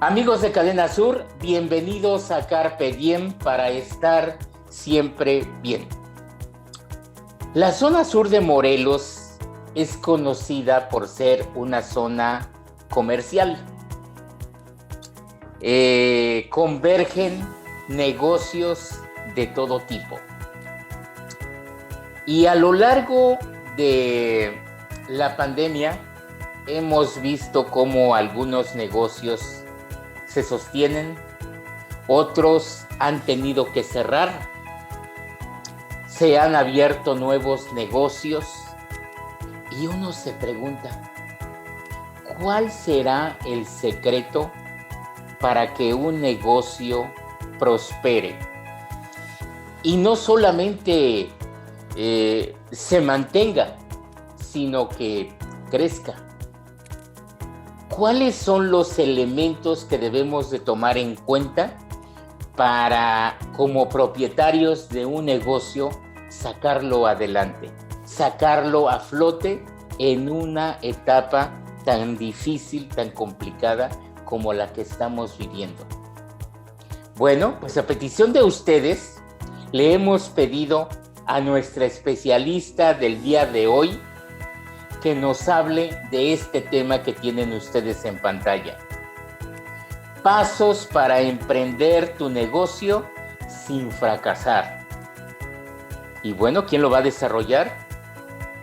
Amigos de Cadena Sur, bienvenidos a Carpe Diem para estar siempre bien. La zona sur de Morelos es conocida por ser una zona comercial. Convergen negocios de todo tipo. Y a lo largo de la pandemia hemos visto cómo algunos negocios se sostienen, otros han tenido que cerrar, se han abierto nuevos negocios y uno se pregunta, ¿cuál será el secreto para que un negocio prospere? Y no solamente se mantenga, sino que crezca. ¿Cuáles son los elementos que debemos de tomar en cuenta para, como propietarios de un negocio, sacarlo adelante, sacarlo a flote en una etapa tan difícil, tan complicada como la que estamos viviendo? Bueno, pues a petición de ustedes, le hemos pedido a nuestra especialista del día de hoy que nos hable de este tema que tienen ustedes en pantalla. Pasos para emprender tu negocio sin fracasar. Y bueno, ¿quién lo va a desarrollar?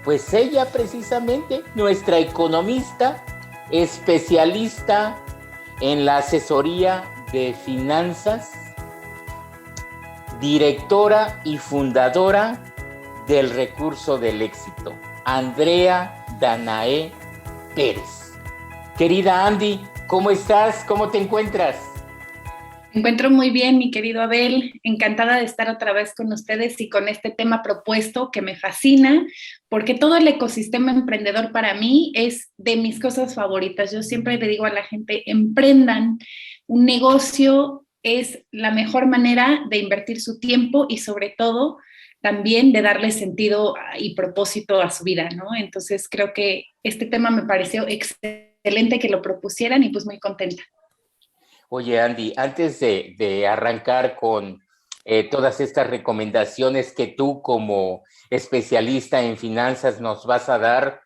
Pues ella precisamente, nuestra economista, especialista en la asesoría de finanzas, directora y fundadora del Recurso del Éxito, Andrea Danae Pérez. Querida Andy, ¿cómo estás? ¿Cómo te encuentras? Me encuentro muy bien, mi querido Abel. Encantada de estar otra vez con ustedes y con este tema propuesto que me fascina, porque todo el ecosistema emprendedor para mí es de mis cosas favoritas. Yo siempre le digo a la gente, emprendan. Un negocio es la mejor manera de invertir su tiempo y sobre todo también de darle sentido y propósito a su vida, ¿no? Entonces creo que este tema me pareció excelente que lo propusieran y pues muy contenta. Oye, Andy, antes de arrancar con todas estas recomendaciones que tú como especialista en finanzas nos vas a dar,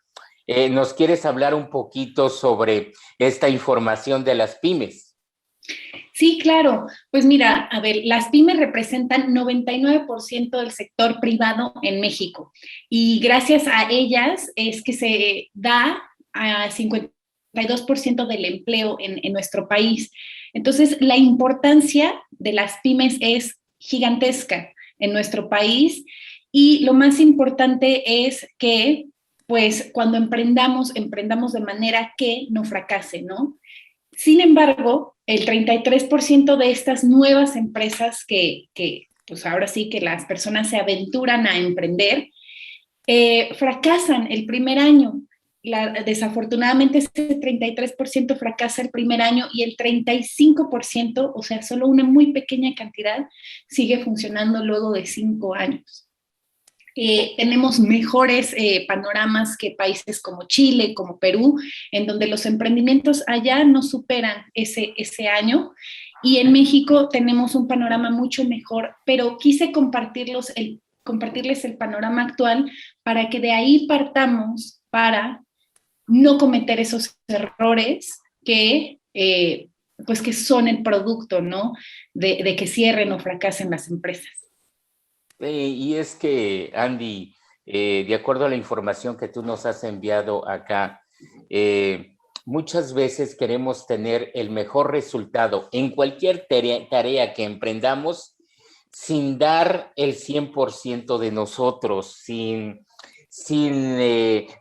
¿nos quieres hablar un poquito sobre esta información de las pymes? Sí, claro. Pues mira, a ver, las pymes representan 99% del sector privado en México y gracias a ellas es que se da a 52% del empleo en nuestro país. Entonces, la importancia de las pymes es gigantesca en nuestro país y lo más importante es que, pues, cuando emprendamos de manera que no fracase, ¿no? Sin embargo, el 33% de estas nuevas empresas pues ahora sí que las personas se aventuran a emprender, fracasan el primer año. Desafortunadamente, ese 33% fracasa el primer año y el 35%, o sea, solo una muy pequeña cantidad, sigue funcionando luego de 5 años. Tenemos mejores panoramas que países como Chile, como Perú, en donde los emprendimientos allá no superan ese año. Y en México tenemos un panorama mucho mejor, pero quise compartirles el panorama actual para que de ahí partamos para no cometer esos errores pues que son el producto, ¿no? De que cierren o fracasen las empresas. Y es que, Andy, de acuerdo a la información que tú nos has enviado acá, muchas veces queremos tener el mejor resultado en cualquier tarea que emprendamos sin dar el 100% de nosotros, sin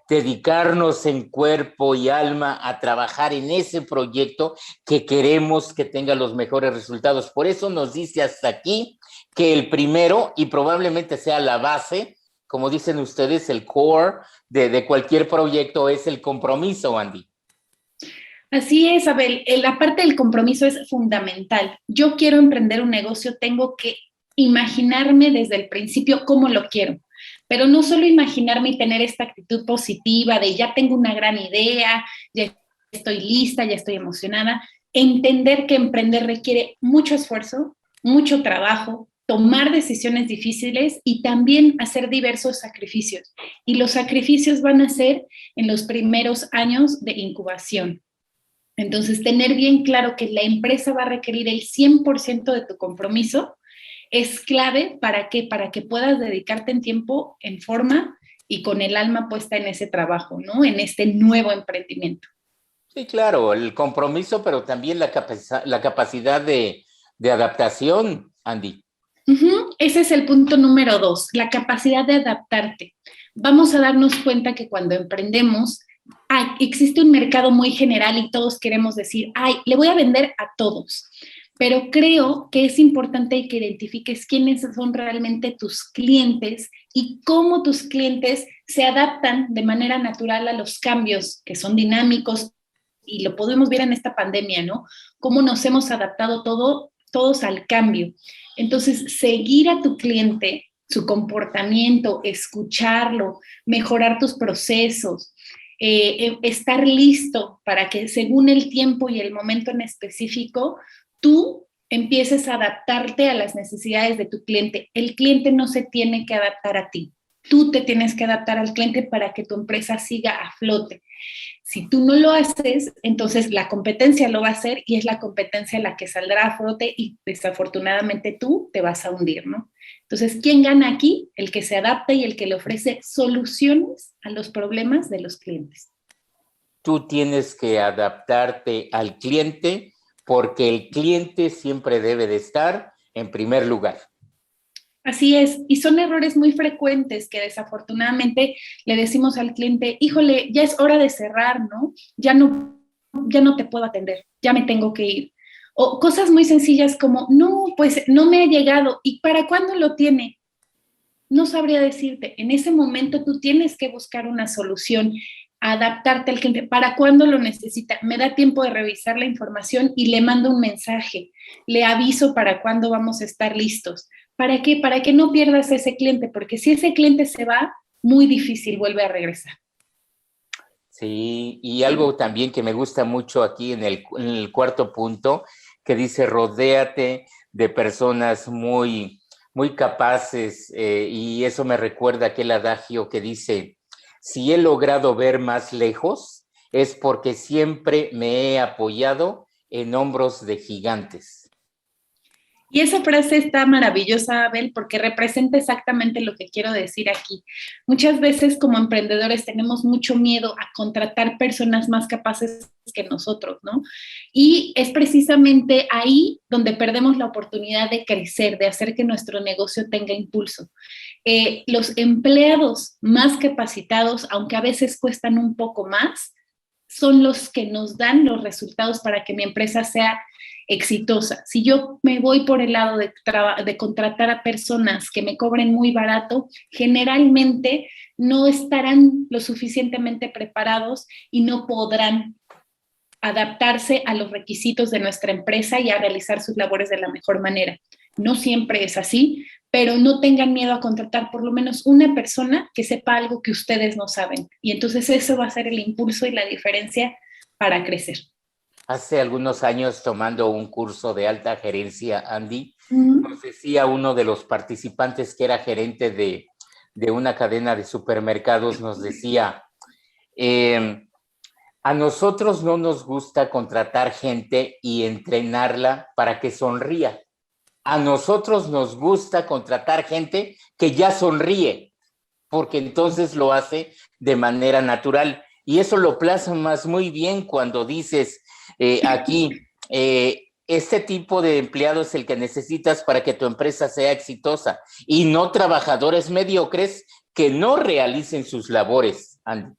dedicarnos en cuerpo y alma a trabajar en ese proyecto que queremos que tenga los mejores resultados. Por eso nos dice hasta aquí que el primero, y probablemente sea la base, como dicen ustedes, el core de cualquier proyecto es el compromiso, Andy. Así es, Abel. La parte del compromiso es fundamental. Yo quiero emprender un negocio, tengo que imaginarme desde el principio cómo lo quiero, pero no solo imaginarme y tener esta actitud positiva de ya tengo una gran idea, ya estoy lista, ya estoy emocionada, entender que emprender requiere mucho esfuerzo, mucho trabajo, tomar decisiones difíciles y también hacer diversos sacrificios. Y los sacrificios van a ser en los primeros años de incubación. Entonces, tener bien claro que la empresa va a requerir el 100% de tu compromiso es clave para que puedas dedicarte en tiempo, en forma y con el alma puesta en ese trabajo, ¿no? En este nuevo emprendimiento. Sí, claro, el compromiso, pero también la capacidad de adaptación, Andy. Ese es el punto número 2, la capacidad de adaptarte. Vamos a darnos cuenta que cuando emprendemos, existe un mercado muy general y todos queremos decir, ay, le voy a vender a todos. Pero creo que es importante que identifiques quiénes son realmente tus clientes y cómo tus clientes se adaptan de manera natural a los cambios que son dinámicos, y lo podemos ver en esta pandemia, ¿no? Cómo nos hemos adaptado todos al cambio. Entonces, seguir a tu cliente, su comportamiento, escucharlo, mejorar tus procesos, estar listo para que según el tiempo y el momento en específico, tú empieces a adaptarte a las necesidades de tu cliente. El cliente no se tiene que adaptar a ti. Tú te tienes que adaptar al cliente para que tu empresa siga a flote. Si tú no lo haces, entonces la competencia lo va a hacer y es la competencia la que saldrá a flote y desafortunadamente tú te vas a hundir, ¿no? Entonces, ¿quién gana aquí? El que se adapta y el que le ofrece soluciones a los problemas de los clientes. Tú tienes que adaptarte al cliente porque el cliente siempre debe de estar en primer lugar. Así es, y son errores muy frecuentes que desafortunadamente le decimos al cliente, híjole, ya es hora de cerrar, ¿no? Ya no te puedo atender, ya me tengo que ir. O cosas muy sencillas como, no, pues no me ha llegado, ¿y para cuándo lo tiene? No sabría decirte, en ese momento tú tienes que buscar una solución, adaptarte al cliente, ¿para cuándo lo necesita? Me da tiempo de revisar la información y le mando un mensaje, le aviso para cuándo vamos a estar listos. ¿Para qué? Para que no pierdas ese cliente, porque si ese cliente se va, muy difícil vuelve a regresar. Sí, y algo también que me gusta mucho aquí en el cuarto punto, que dice, rodéate de personas muy capaces, y eso me recuerda aquel adagio que dice, si he logrado ver más lejos, es porque siempre me he apoyado en hombros de gigantes. Y esa frase está maravillosa, Abel, porque representa exactamente lo que quiero decir aquí. Muchas veces como emprendedores tenemos mucho miedo a contratar personas más capaces que nosotros, ¿no? Y es precisamente ahí donde perdemos la oportunidad de crecer, de hacer que nuestro negocio tenga impulso. Los empleados más capacitados, aunque a veces cuestan un poco más, son los que nos dan los resultados para que mi empresa sea exitosa. Si yo me voy por el lado de contratar a personas que me cobren muy barato, generalmente no estarán lo suficientemente preparados y no podrán adaptarse a los requisitos de nuestra empresa y a realizar sus labores de la mejor manera. No siempre es así, pero no tengan miedo a contratar por lo menos una persona que sepa algo que ustedes no saben. Y entonces eso va a ser el impulso y la diferencia para crecer. Hace algunos años, tomando un curso de alta gerencia, Andy, nos decía uno de los participantes que era gerente de una cadena de supermercados, nos decía, a nosotros no nos gusta contratar gente y entrenarla para que sonría. A nosotros nos gusta contratar gente que ya sonríe, porque entonces lo hace de manera natural. Y eso lo plasmas muy bien cuando dices aquí, este tipo de empleado es el que necesitas para que tu empresa sea exitosa y no trabajadores mediocres que no realicen sus labores, Andy.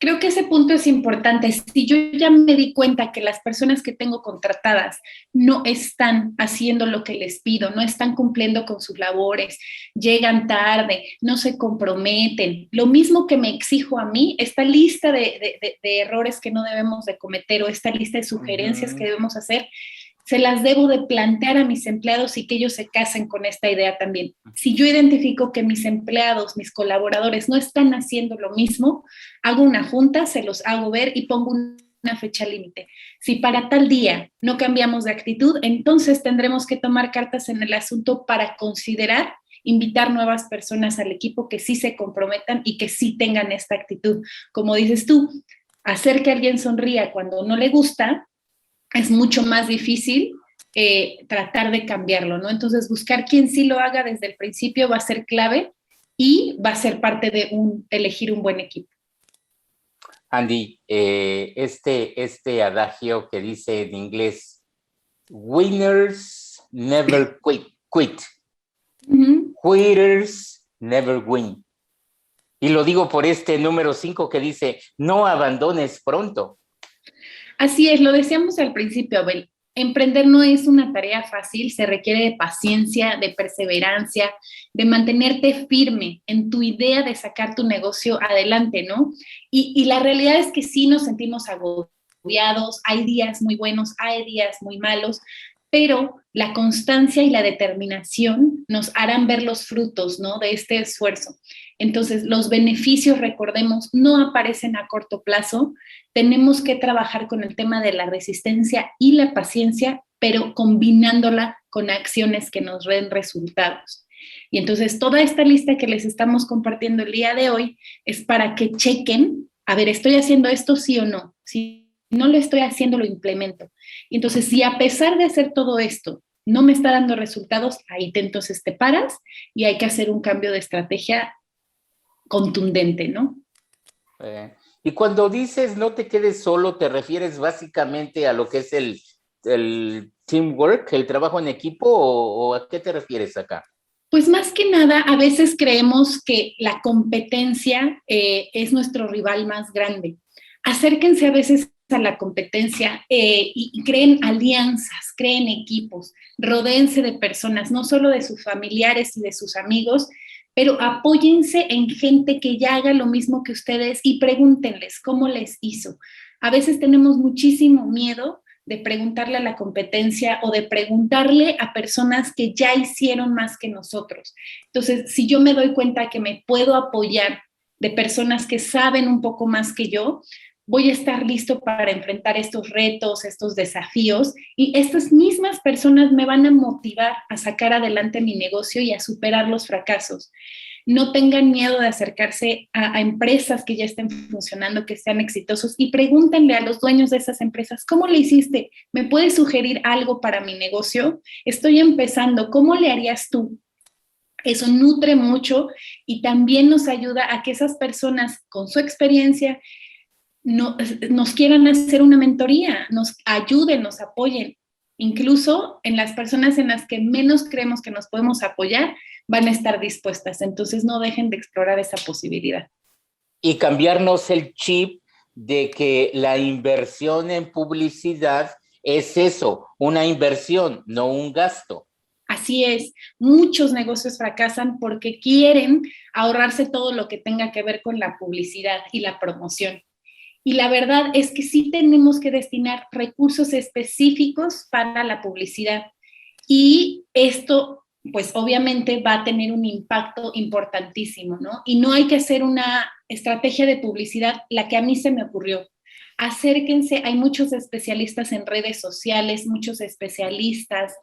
Creo que ese punto es importante. Si yo ya me di cuenta que las personas que tengo contratadas no están haciendo lo que les pido, no están cumpliendo con sus labores, llegan tarde, no se comprometen, lo mismo que me exijo a mí, esta lista de errores que no debemos de cometer o esta lista de sugerencias que debemos hacer, se las debo de plantear a mis empleados y que ellos se casen con esta idea también. Si yo identifico que mis empleados, mis colaboradores no están haciendo lo mismo, hago una junta, se los hago ver y pongo una fecha límite. Si para tal día no cambiamos de actitud, entonces tendremos que tomar cartas en el asunto para considerar invitar nuevas personas al equipo que sí se comprometan y que sí tengan esta actitud. Como dices tú, hacer que alguien sonría cuando no le gusta es mucho más difícil tratar de cambiarlo, ¿no? Entonces, buscar quien sí lo haga desde el principio va a ser clave y va a ser parte de elegir un buen equipo. Andy, este adagio que dice en inglés, winners never quit. Quitters never win. Y lo digo por este número 5 que dice, no abandones pronto. Así es, lo decíamos al principio, Abel. Emprender no es una tarea fácil, se requiere de paciencia, de perseverancia, de mantenerte firme en tu idea de sacar tu negocio adelante, ¿no? Y la realidad es que sí nos sentimos agobiados, hay días muy buenos, hay días muy malos, pero la constancia y la determinación nos harán ver los frutos, ¿no?, de este esfuerzo. Entonces, los beneficios, recordemos, no aparecen a corto plazo. Tenemos que trabajar con el tema de la resistencia y la paciencia, pero combinándola con acciones que nos den resultados. Y entonces, toda esta lista que les estamos compartiendo el día de hoy es para que chequen, a ver, ¿estoy haciendo esto sí o no? Si no lo estoy haciendo, lo implemento. Y entonces, si a pesar de hacer todo esto no me está dando resultados, ahí entonces te paras y hay que hacer un cambio de estrategia contundente, ¿no? Y cuando dices no te quedes solo, ¿te refieres básicamente a lo que es el teamwork, el trabajo en equipo, o a qué te refieres acá? Pues más que nada, a veces creemos que la competencia es nuestro rival más grande. Acérquense a veces a la competencia y creen alianzas, creen equipos, rodéense de personas, no solo de sus familiares y de sus amigos, pero apóyense en gente que ya haga lo mismo que ustedes y pregúntenles cómo les hizo. A veces tenemos muchísimo miedo de preguntarle a la competencia o de preguntarle a personas que ya hicieron más que nosotros. Entonces, si yo me doy cuenta que me puedo apoyar de personas que saben un poco más que yo, voy a estar listo para enfrentar estos retos, estos desafíos, y estas mismas personas me van a motivar a sacar adelante mi negocio y a superar los fracasos. No tengan miedo de acercarse a empresas que ya estén funcionando, que sean exitosos, y pregúntenle a los dueños de esas empresas, ¿cómo le hiciste? ¿Me puedes sugerir algo para mi negocio? Estoy empezando, ¿cómo le harías tú? Eso nutre mucho y también nos ayuda a que esas personas con su experiencia nos quieran hacer una mentoría, nos ayuden, nos apoyen. Incluso en las personas en las que menos creemos que nos podemos apoyar, van a estar dispuestas. Entonces no dejen de explorar esa posibilidad. Y cambiarnos el chip de que la inversión en publicidad es eso, una inversión, no un gasto. Así es, muchos negocios fracasan porque quieren ahorrarse todo lo que tenga que ver con la publicidad y la promoción. Y la verdad es que sí tenemos que destinar recursos específicos para la publicidad. Y esto, pues obviamente va a tener un impacto importantísimo, ¿no? Y no hay que hacer una estrategia de publicidad, la que a mí se me ocurrió. Acérquense, hay muchos especialistas en redes sociales, muchos especialistas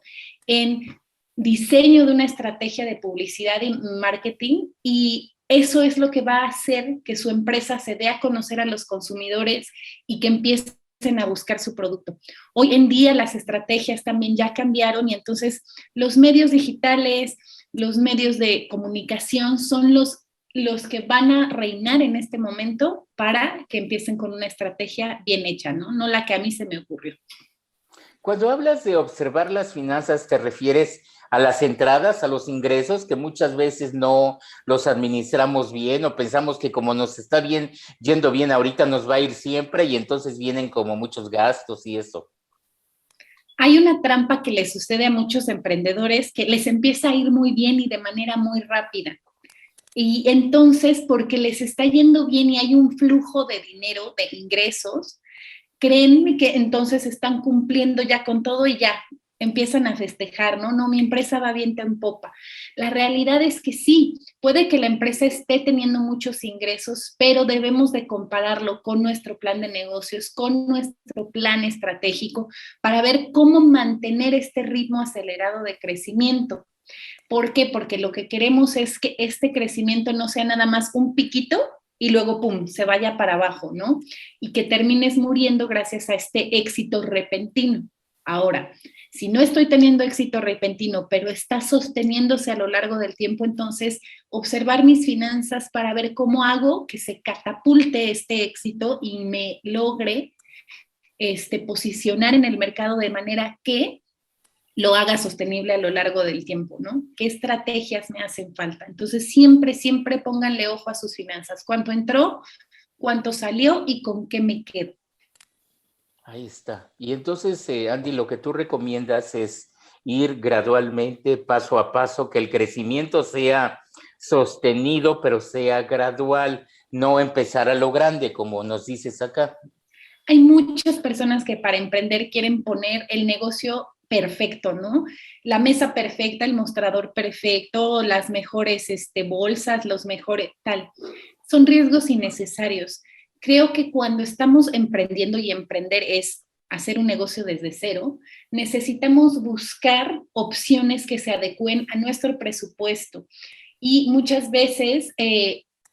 en diseño de una estrategia de publicidad y marketing, y eso es lo que va a hacer que su empresa se dé a conocer a los consumidores y que empiecen a buscar su producto. Hoy en día las estrategias también ya cambiaron y entonces los medios digitales, los medios de comunicación son los que van a reinar en este momento para que empiecen con una estrategia bien hecha, ¿no? No la que a mí se me ocurrió. Cuando hablas de observar las finanzas, ¿te refieres a las entradas, a los ingresos, que muchas veces no los administramos bien o pensamos que como nos está yendo bien ahorita nos va a ir siempre y entonces vienen como muchos gastos y eso? Hay una trampa que le sucede a muchos emprendedores que les empieza a ir muy bien y de manera muy rápida. Y entonces, porque les está yendo bien y hay un flujo de dinero, de ingresos, creen que entonces están cumpliendo ya con todo y ya empiezan a festejar, ¿no? No, mi empresa va viento en popa. La realidad es que sí, puede que la empresa esté teniendo muchos ingresos, pero debemos de compararlo con nuestro plan de negocios, con nuestro plan estratégico, para ver cómo mantener este ritmo acelerado de crecimiento. ¿Por qué? Porque lo que queremos es que este crecimiento no sea nada más un piquito y luego, pum, se vaya para abajo, ¿no? Y que termines muriendo gracias a este éxito repentino. Ahora, si no estoy teniendo éxito repentino, pero está sosteniéndose a lo largo del tiempo, entonces observar mis finanzas para ver cómo hago que se catapulte este éxito y me logre posicionar en el mercado de manera que lo haga sostenible a lo largo del tiempo, ¿no? ¿Qué estrategias me hacen falta? Entonces, siempre, siempre pónganle ojo a sus finanzas. ¿Cuánto entró? ¿Cuánto salió? ¿Y con qué me quedo? Ahí está. Y entonces, Andy, lo que tú recomiendas es ir gradualmente, paso a paso, que el crecimiento sea sostenido, pero sea gradual, no empezar a lo grande, como nos dices acá. Hay muchas personas que para emprender quieren poner el negocio perfecto, ¿no? La mesa perfecta, el mostrador perfecto, las mejores bolsas, los mejores tal. Son riesgos innecesarios. Creo que cuando estamos emprendiendo, y emprender es hacer un negocio desde cero, necesitamos buscar opciones que se adecúen a nuestro presupuesto. Y muchas veces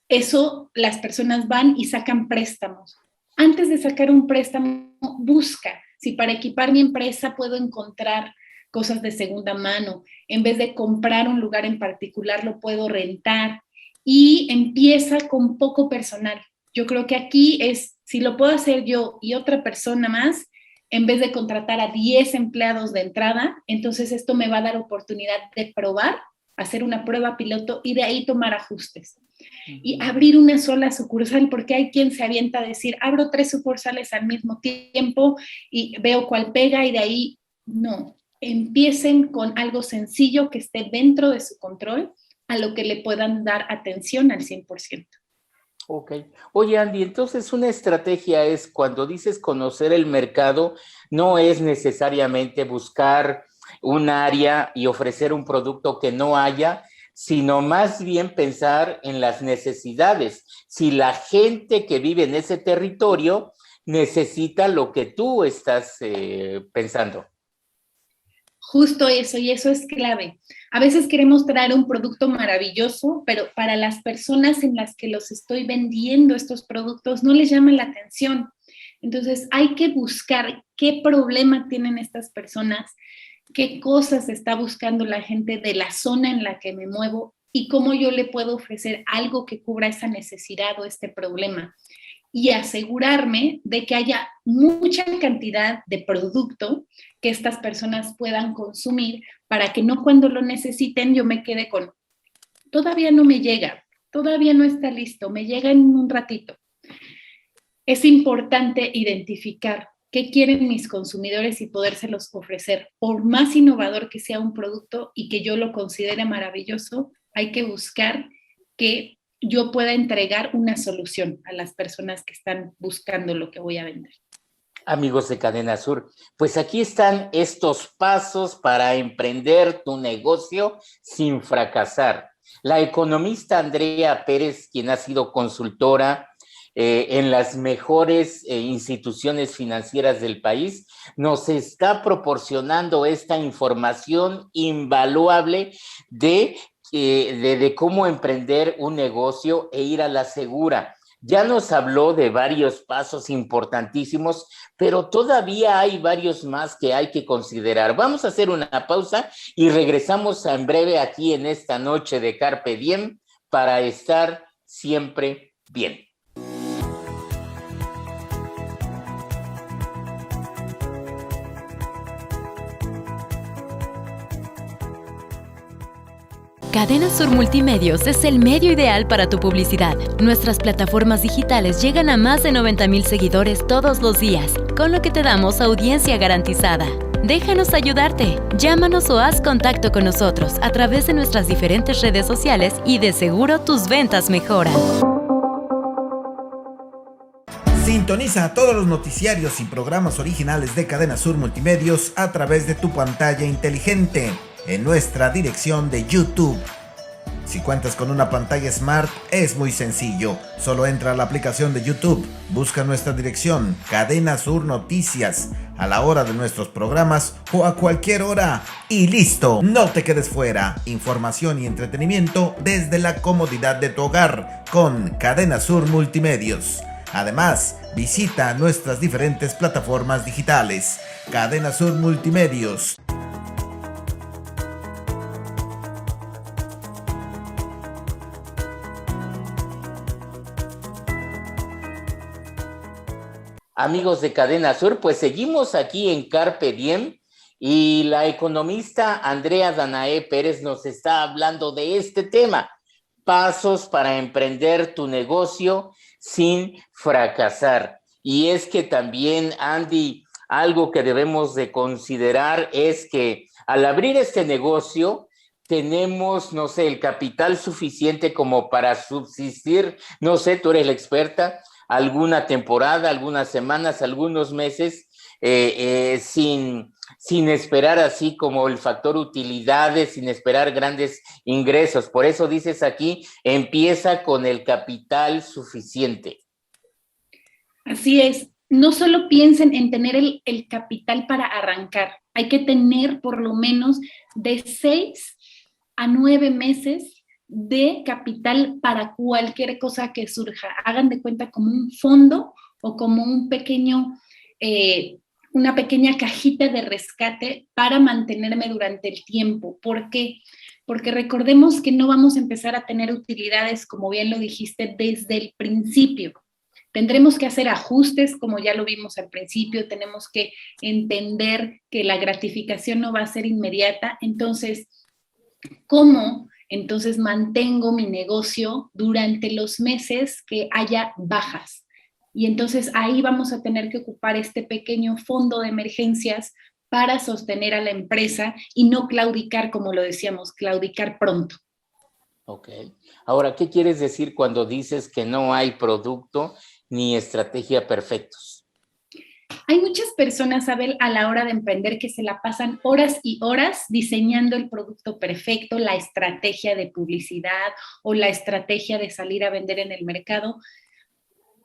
eso las personas van y sacan préstamos. Antes de sacar un préstamo, busca si para equipar mi empresa puedo encontrar cosas de segunda mano. En vez de comprar un lugar en particular, lo puedo rentar. Y empieza con poco personal. Yo creo que aquí es, si lo puedo hacer yo y otra persona más, en vez de contratar a 10 empleados de entrada, entonces esto me va a dar oportunidad de probar, hacer una prueba piloto y de ahí tomar ajustes. Y abrir una sola sucursal, porque hay quien se avienta a decir, abro 3 sucursales al mismo tiempo y veo cuál pega y de ahí, no. Empiecen con algo sencillo que esté dentro de su control, a lo que le puedan dar atención al 100%. Ok. Oye, Andy, entonces una estrategia es cuando dices conocer el mercado, no es necesariamente buscar un área y ofrecer un producto que no haya, sino más bien pensar en las necesidades. Si la gente que vive en ese territorio necesita lo que tú estás pensando. Justo eso, y eso es clave. A veces queremos traer un producto maravilloso, pero para las personas en las que los estoy vendiendo estos productos no les llama la atención. Entonces hay que buscar qué problema tienen estas personas, qué cosas está buscando la gente de la zona en la que me muevo y cómo yo le puedo ofrecer algo que cubra esa necesidad o este problema. Y asegurarme de que haya mucha cantidad de producto que estas personas puedan consumir para que no cuando lo necesiten yo me quede con, todavía no me llega, todavía no está listo, me llega en un ratito. Es importante identificar qué quieren mis consumidores y podérselos ofrecer. Por más innovador que sea un producto y que yo lo considere maravilloso, hay que buscar que yo pueda entregar una solución a las personas que están buscando lo que voy a vender. Amigos de Cadena Sur, pues aquí están estos pasos para emprender tu negocio sin fracasar. La economista Andrea Pérez, quien ha sido consultora en las mejores instituciones financieras del país, nos está proporcionando esta información invaluable de cómo emprender un negocio e ir a la segura. Ya nos habló de varios pasos importantísimos, pero todavía hay varios más que hay que considerar. Vamos a hacer una pausa y regresamos en breve aquí en esta noche de Carpe Diem para estar siempre bien. Cadena Sur Multimedios es el medio ideal para tu publicidad. Nuestras plataformas digitales llegan a más de 90,000 seguidores todos los días, con lo que te damos audiencia garantizada. Déjanos ayudarte. Llámanos o haz contacto con nosotros a través de nuestras diferentes redes sociales y de seguro tus ventas mejoran. Sin Sintoniza todos los noticiarios y programas originales de Cadena Sur Multimedios a través de tu pantalla inteligente en nuestra dirección de YouTube. Si cuentas con una pantalla Smart, es muy sencillo. Solo entra a la aplicación de YouTube, busca nuestra dirección, Cadena Sur Noticias, a la hora de nuestros programas o a cualquier hora. Y listo, no te quedes fuera. Información y entretenimiento desde la comodidad de tu hogar con Cadena Sur Multimedios. Además, visita nuestras diferentes plataformas digitales. Cadena Sur Multimedios. Amigos de Cadena Sur, pues seguimos aquí en Carpe Diem y la economista Andrea Danae Pérez nos está hablando de este tema, pasos para emprender tu negocio sin fracasar. Y es que también, Andy, algo que debemos de considerar es que al abrir este negocio tenemos, no sé, el capital suficiente como para subsistir, no sé, tú eres la experta, alguna temporada, algunas semanas, algunos meses, sin esperar así como el factor utilidades, sin esperar grandes ingresos. Por eso dices aquí, empieza con el capital suficiente. Así es. No solo piensen en tener el capital para arrancar, hay que tener por lo menos de 6 a 9 meses de capital para cualquier cosa que surja. Hagan de cuenta como un fondo o como un pequeño, una pequeña cajita de rescate para mantenerme durante el tiempo. ¿Por qué? Porque recordemos que no vamos a empezar a tener utilidades, como bien lo dijiste, desde el principio. Tendremos que hacer ajustes, como ya lo vimos al principio, tenemos que entender que la gratificación no va a ser inmediata. Entonces, ¿cómo entonces mantengo mi negocio durante los meses que haya bajas? Y entonces ahí vamos a tener que ocupar este pequeño fondo de emergencias para sostener a la empresa y no claudicar, como lo decíamos, claudicar pronto. Ok. Ahora, ¿qué quieres decir cuando dices que no hay producto ni estrategia perfectos? Hay muchas personas, Abel, a la hora de emprender que se la pasan horas y horas diseñando el producto perfecto, la estrategia de publicidad o la estrategia de salir a vender en el mercado,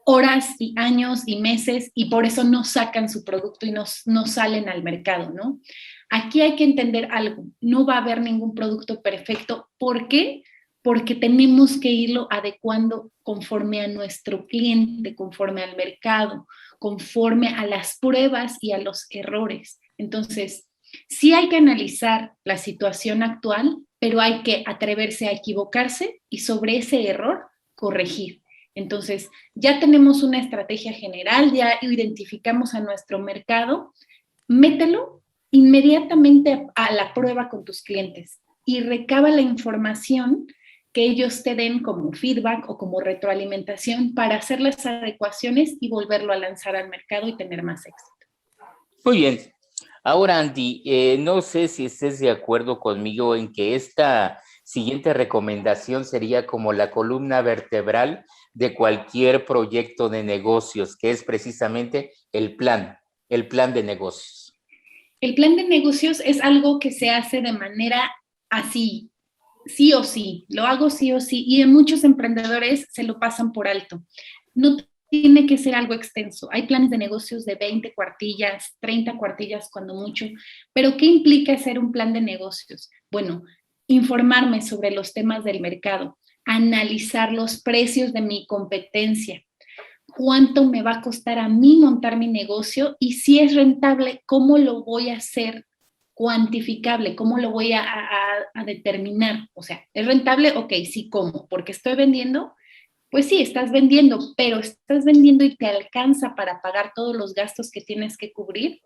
horas y años y meses, y por eso no sacan su producto y no salen al mercado, ¿no? Aquí hay que entender algo, no va a haber ningún producto perfecto. ¿Por qué? Porque tenemos que irlo adecuando conforme a nuestro cliente, conforme al mercado, conforme a las pruebas y a los errores. Entonces, sí hay que analizar la situación actual, pero hay que atreverse a equivocarse y sobre ese error corregir. Entonces, ya tenemos una estrategia general, ya identificamos a nuestro mercado, mételo inmediatamente a la prueba con tus clientes y recaba la información que ellos te den como feedback o como retroalimentación para hacer las adecuaciones y volverlo a lanzar al mercado y tener más éxito. Muy bien. Ahora, Andy, no sé si estés de acuerdo conmigo en que esta siguiente recomendación sería como la columna vertebral de cualquier proyecto de negocios, que es precisamente el plan de negocios. El plan de negocios es algo que se hace de manera así, sí o sí, lo hago sí o sí, y en muchos emprendedores se lo pasan por alto. No tiene que ser algo extenso. Hay planes de negocios de 20 cuartillas, 30 cuartillas cuando mucho, pero ¿qué implica hacer un plan de negocios? Bueno, informarme sobre los temas del mercado, analizar los precios de mi competencia, cuánto me va a costar a mí montar mi negocio y si es rentable, cómo lo voy a hacer cuantificable, cómo lo voy a determinar. O sea, ¿es rentable? Ok, sí, ¿cómo? Porque estoy vendiendo. Pues sí, estás vendiendo, pero ¿estás vendiendo y te alcanza para pagar todos los gastos que tienes que cubrir?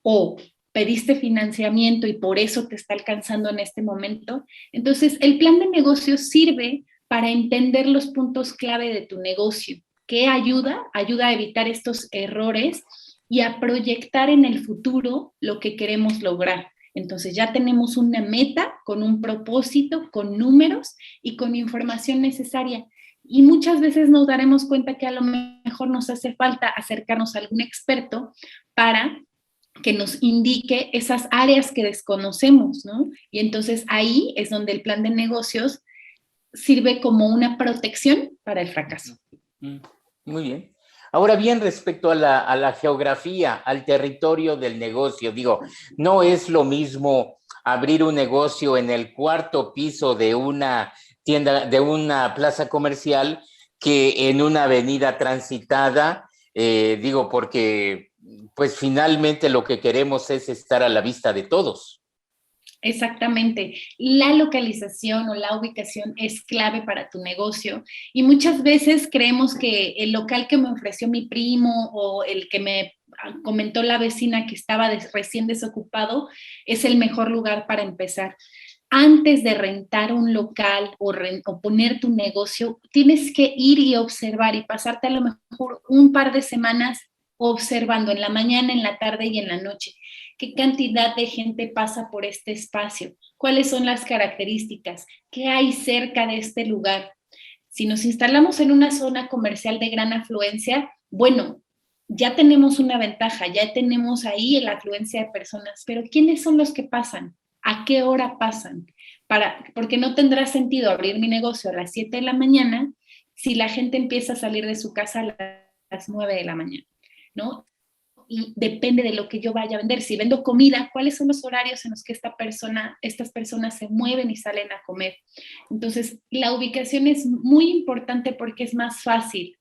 ¿O pediste financiamiento y por eso te está alcanzando en este momento? Entonces, el plan de negocio sirve para entender los puntos clave de tu negocio. ¿Qué ayuda? Ayuda a evitar estos errores y a proyectar en el futuro lo que queremos lograr. Entonces ya tenemos una meta con un propósito, con números y con información necesaria. Y muchas veces nos daremos cuenta que a lo mejor nos hace falta acercarnos a algún experto para que nos indique esas áreas que desconocemos, ¿no? Y entonces ahí es donde el plan de negocios sirve como una protección para el fracaso. Muy bien. Ahora bien, respecto a la geografía, al territorio del negocio, digo, no es lo mismo abrir un negocio en el cuarto piso de una tienda, de una plaza comercial, que en una avenida transitada, digo, porque pues finalmente lo que queremos es estar a la vista de todos. Exactamente. La localización o la ubicación es clave para tu negocio y muchas veces creemos que el local que me ofreció mi primo o el que me comentó la vecina que estaba recién desocupado es el mejor lugar para empezar. Antes de rentar un local o poner tu negocio, tienes que ir y observar y pasarte a lo mejor un par de semanas observando en la mañana, en la tarde y en la noche. ¿Qué cantidad de gente pasa por este espacio? ¿Cuáles son las características? ¿Qué hay cerca de este lugar? Si nos instalamos en una zona comercial de gran afluencia, bueno, ya tenemos una ventaja, ya tenemos ahí la afluencia de personas, pero ¿quiénes son los que pasan? ¿A qué hora pasan? Porque no tendrá sentido abrir mi negocio a las 7 de la mañana si la gente empieza a salir de su casa a las 9 de la mañana, ¿no? Y depende de lo que yo vaya a vender. Si vendo comida, ¿cuáles son los horarios en los que estas personas se mueven y salen a comer? Entonces, la ubicación es muy importante porque es más fácil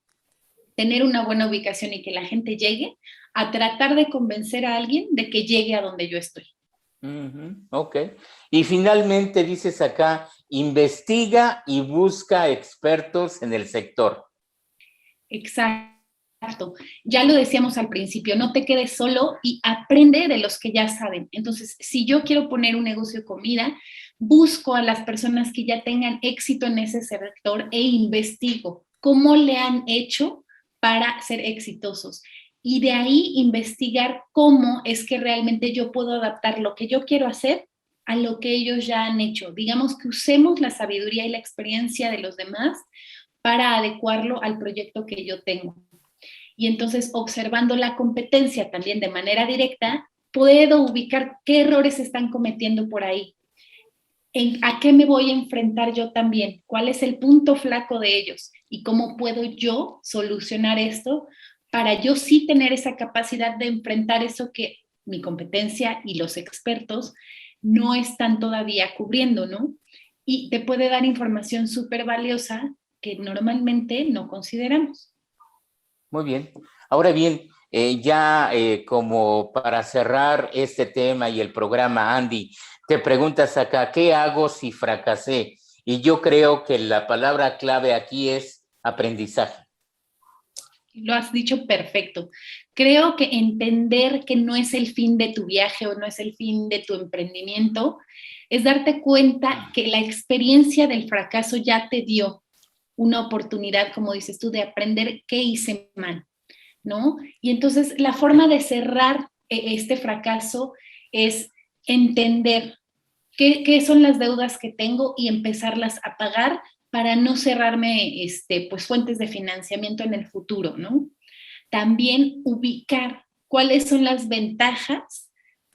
tener una buena ubicación y que la gente llegue a tratar de convencer a alguien de que llegue a donde yo estoy. Ok. Y finalmente dices acá, investiga y busca expertos en el sector. Exacto. Ya lo decíamos al principio, no te quedes solo y aprende de los que ya saben. Entonces, si yo quiero poner un negocio de comida, busco a las personas que ya tengan éxito en ese sector e investigo cómo le han hecho para ser exitosos. Y de ahí investigar cómo es que realmente yo puedo adaptar lo que yo quiero hacer a lo que ellos ya han hecho. Digamos que usemos la sabiduría y la experiencia de los demás para adecuarlo al proyecto que yo tengo. Y entonces, observando la competencia también de manera directa, puedo ubicar qué errores están cometiendo por ahí. ¿A qué me voy a enfrentar yo también? ¿Cuál es el punto flaco de ellos? ¿Y cómo puedo yo solucionar esto para yo sí tener esa capacidad de enfrentar eso que mi competencia y los expertos no están todavía cubriendo, ¿no? Y te puede dar información súper valiosa que normalmente no consideramos. Muy bien. Ahora bien, como para cerrar este tema y el programa, Andy, te preguntas acá, ¿qué hago si fracasé? Y yo creo que la palabra clave aquí es aprendizaje. Lo has dicho perfecto. Creo que entender que no es el fin de tu viaje o no es el fin de tu emprendimiento es darte cuenta que la experiencia del fracaso ya te dio una oportunidad, como dices tú, de aprender qué hice mal, ¿no? Y entonces la forma de cerrar este fracaso es entender qué son las deudas que tengo y empezarlas a pagar para no cerrarme pues, fuentes de financiamiento en el futuro, ¿no? También ubicar cuáles son las ventajas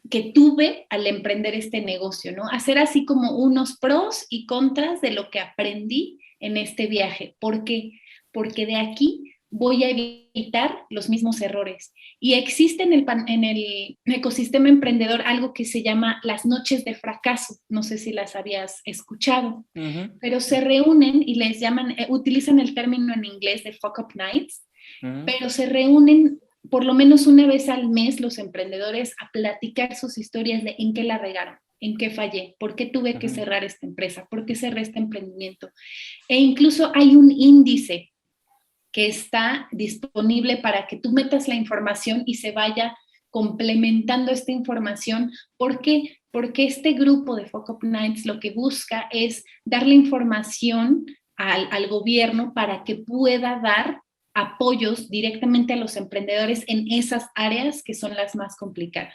que tuve al emprender este negocio, ¿no? Hacer así como unos pros y contras de lo que aprendí en este viaje. ¿Por qué? Porque de aquí voy a evitar los mismos errores. Y existe en el ecosistema emprendedor algo que se llama las noches de fracaso. No sé si las habías escuchado, pero se reúnen y les llaman, utilizan el término en inglés de fuck up nights, pero se reúnen por lo menos una vez al mes los emprendedores a platicar sus historias de en qué la regaron, en qué fallé, por qué tuve que cerrar esta empresa, por qué cerré este emprendimiento. E incluso hay un índice que está disponible para que tú metas la información y se vaya complementando esta información. ¿Por qué? Porque este grupo de Fuck Up Nights lo que busca es darle información al gobierno para que pueda dar apoyos directamente a los emprendedores en esas áreas que son las más complicadas.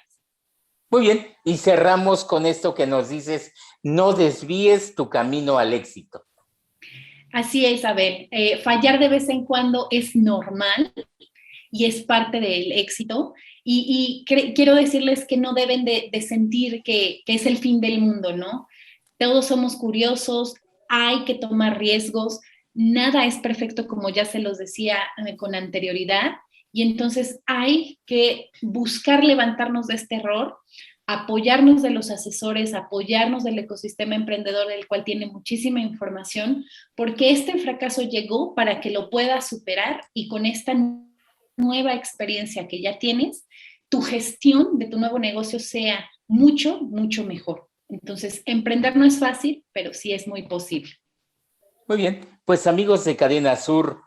Muy bien, y cerramos con esto que nos dices, no desvíes tu camino al éxito. Así es, Abel. Fallar de vez en cuando es normal y es parte del éxito. Quiero decirles que no deben de sentir que es el fin del mundo, ¿no? Todos somos curiosos, hay que tomar riesgos, nada es perfecto, como ya se los decía con anterioridad, y entonces hay que buscar levantarnos de este error, apoyarnos de los asesores, apoyarnos del ecosistema emprendedor, del cual tiene muchísima información, porque este fracaso llegó para que lo puedas superar, y con esta nueva experiencia que ya tienes, tu gestión de tu nuevo negocio sea mucho, mucho mejor. Entonces, emprender no es fácil, pero sí es muy posible. Muy bien, pues amigos de Cadena Sur,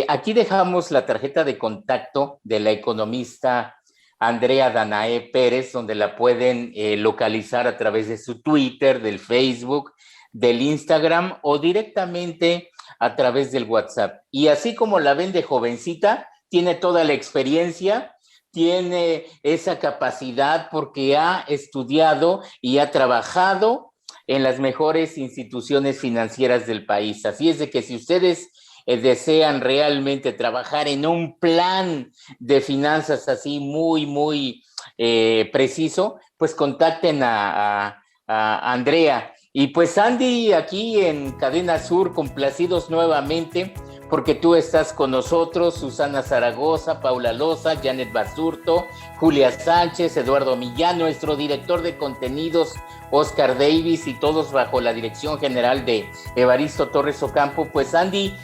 aquí dejamos la tarjeta de contacto de la economista Andrea Danae Pérez, donde la pueden localizar a través de su Twitter, del Facebook, del Instagram o directamente a través del WhatsApp. Y así como la ven de jovencita, tiene toda la experiencia, tiene esa capacidad porque ha estudiado y ha trabajado en las mejores instituciones financieras del país. Así es de que si ustedes desean realmente trabajar en un plan de finanzas así muy preciso, pues contacten a Andrea. Y pues Andy, aquí en Cadena Sur, complacidos nuevamente porque tú estás con nosotros, Susana Zaragoza, Paula Loza, Janet Basurto, Julia Sánchez, Eduardo Millán, nuestro director de contenidos, Oscar Davis, y todos bajo la dirección general de Evaristo Torres Ocampo. Pues Andy,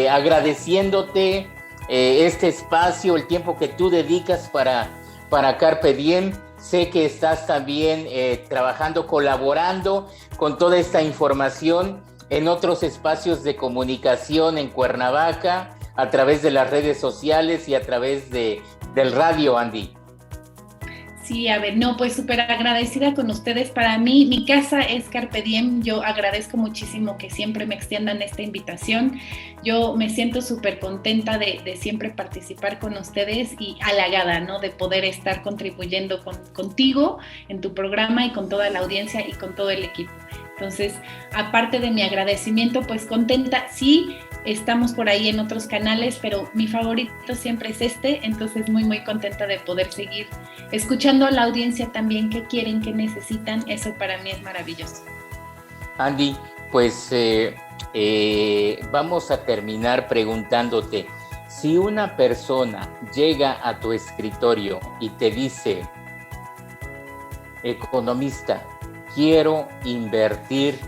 agradeciéndote este espacio, el tiempo que tú dedicas para Carpe Diem. Sé que estás también trabajando, colaborando con toda esta información en otros espacios de comunicación en Cuernavaca, a través de las redes sociales y a través del radio, Andy. Sí, a ver, no, pues súper agradecida con ustedes. Para mí, mi casa es Carpe Diem. Yo agradezco muchísimo que siempre me extiendan esta invitación. Yo me siento súper contenta de siempre participar con ustedes y halagada, ¿no? De poder estar contribuyendo contigo en tu programa y con toda la audiencia y con todo el equipo. Entonces, aparte de mi agradecimiento, pues contenta. Sí, estamos por ahí en otros canales, pero mi favorito siempre es este. Entonces, muy contenta de poder seguir escuchando a la audiencia también qué quieren, qué necesitan. Eso para mí es maravilloso. Andy, pues vamos a terminar preguntándote, si una persona llega a tu escritorio y te dice, economista, quiero invertir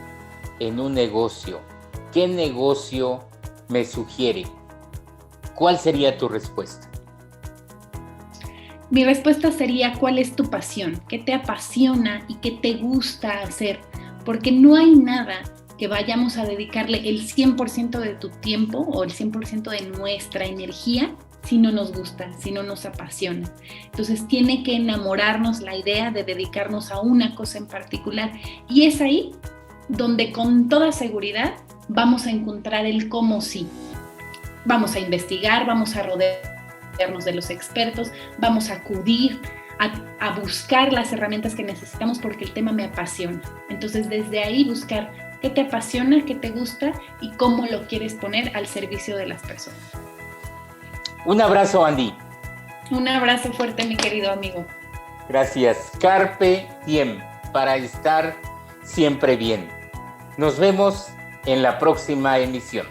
en un negocio, ¿qué negocio me sugiere? ¿Cuál sería tu respuesta? Mi respuesta sería, ¿cuál es tu pasión? ¿Qué te apasiona y qué te gusta hacer? Porque no hay nada que vayamos a dedicarle el 100% de tu tiempo o el 100% de nuestra energía si no nos gusta, si no nos apasiona. Entonces tiene que enamorarnos la idea de dedicarnos a una cosa en particular, y es ahí donde con toda seguridad vamos a encontrar el cómo sí. Vamos a investigar, vamos a rodearnos de los expertos, vamos a acudir a buscar las herramientas que necesitamos porque el tema me apasiona. Entonces desde ahí buscar qué te apasiona, qué te gusta y cómo lo quieres poner al servicio de las personas. Un abrazo, Andy. Un abrazo fuerte, mi querido amigo. Gracias. Carpe Diem, para estar siempre bien. Nos vemos en la próxima emisión.